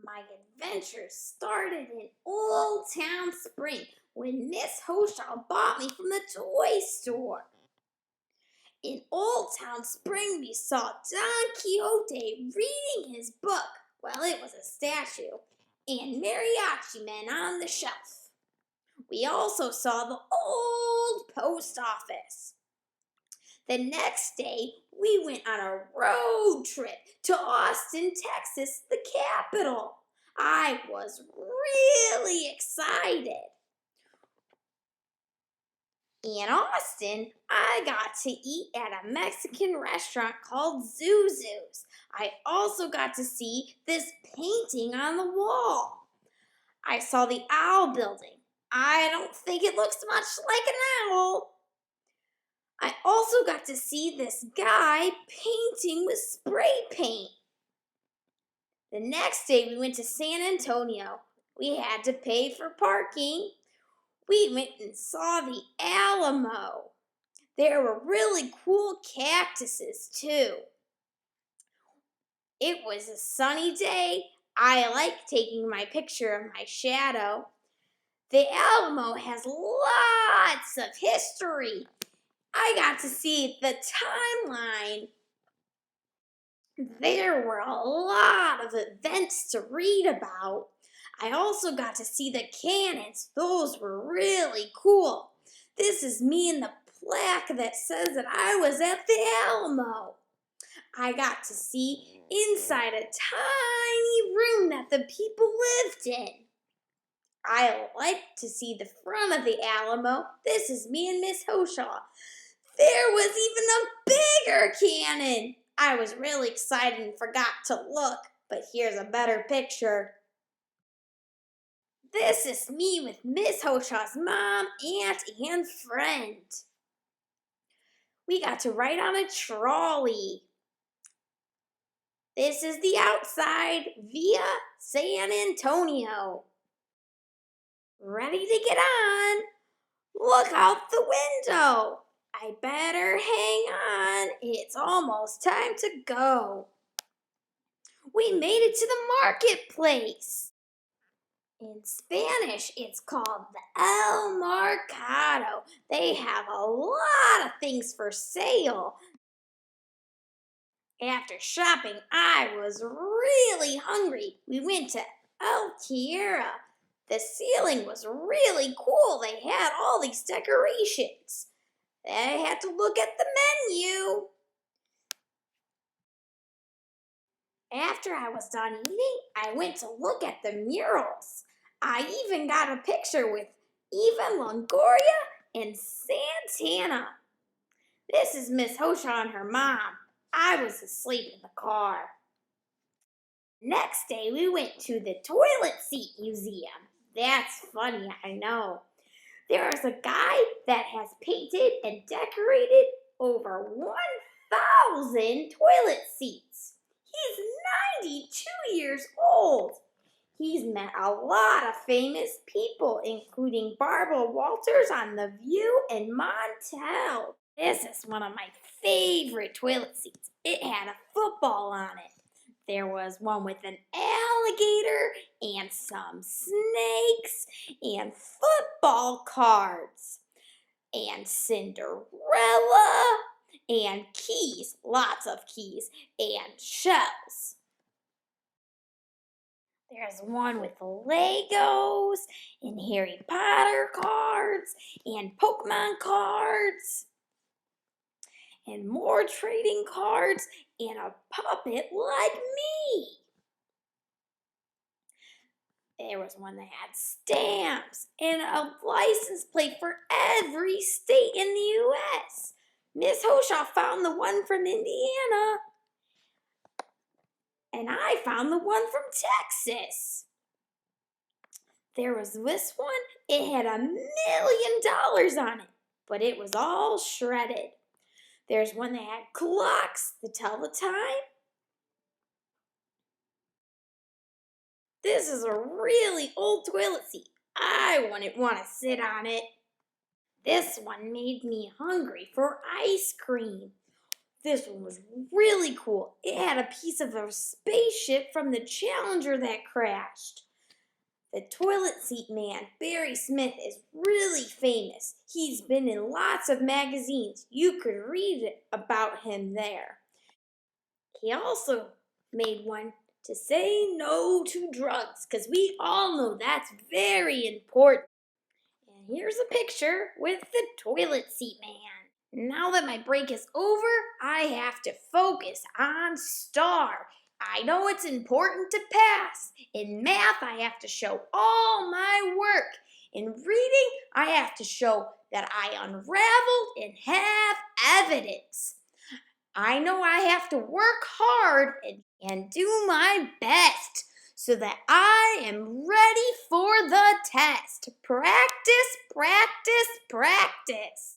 My adventures started in Old Town Spring when Miss Hoshaw bought me from the toy store. In Old Town Spring, we saw Don Quixote reading his book, well, it was a statue, and mariachi men on the shelf. We also saw the old post office. The next day, we went on a road trip to Austin, Texas, the capital. I was really excited. In Austin, I got to eat at a Mexican restaurant called Zuzu's. I also got to see this painting on the wall. I saw the owl building. I don't think it looks much like an owl. I also got to see this guy painting with spray paint. The next day we went to San Antonio. We had to pay for parking. We went and saw the Alamo. There were really cool cactuses too. It was a sunny day. I like taking my picture of my shadow. The Alamo has lots of history. I got to see the timeline. There were a lot of events to read about. I also got to see the cannons. Those were really cool. This is me in the plaque that says that I was at the Alamo. I got to see inside a tiny room that the people lived in. I like to see the front of the Alamo. This is me and Miss Hoshaw. There was even a bigger cannon. I was really excited and forgot to look, but here's a better picture. This is me with Miss Hoshaw's mom, aunt, and friend. We got to ride on a trolley. This is the outside via San Antonio. Ready to get on? Look out the window. I better hang on. It's almost time to go. We made it to the marketplace. In Spanish, it's called the El Mercado. They have a lot of things for sale. After shopping, I was really hungry. We went to El Tierra. The ceiling was really cool. They had all these decorations. I had to look at the menu. After I was done eating, I went to look at the murals. I even got a picture with Eva Longoria and Santana. This is Miss Hoshaw and her mom. I was asleep in the car. Next day, we went to the Toilet Seat Museum. That's funny, I know. There is a guy that has painted and decorated over 1,000 toilet seats. He's 92 years old. He's met a lot of famous people, including Barbara Walters on The View and Montel. This is one of my favorite toilet seats. It had a football on it. There was one with an alligator and some snakes and football cards and Cinderella and keys, lots of keys, and shells. There's one with Legos and Harry Potter cards and Pokemon cards and more trading cards and a puppet like me. There was one that had stamps and a license plate for every state in the U.S. Miss Hoshaw found the one from Indiana. And I found the one from Texas. There was this one. It had $1 million on it, but it was all shredded. There's one that had clocks to tell the time. This is a really old toilet seat. I wouldn't want to sit on it. This one made me hungry for ice cream. This one was really cool. It had a piece of a spaceship from the Challenger that crashed. The toilet seat man, Barry Smith, is really famous. He's been in lots of magazines. You could read about him there. He also made one to say no to drugs, because we all know that's very important. And here's a picture with the toilet seat man. Now that my break is over, I have to focus on STAR. I know it's important to pass. In math, I have to show all my work. In reading, I have to show that I unraveled and have evidence. I know I have to work hard and do my best so that I am ready for the test. Practice, practice, practice.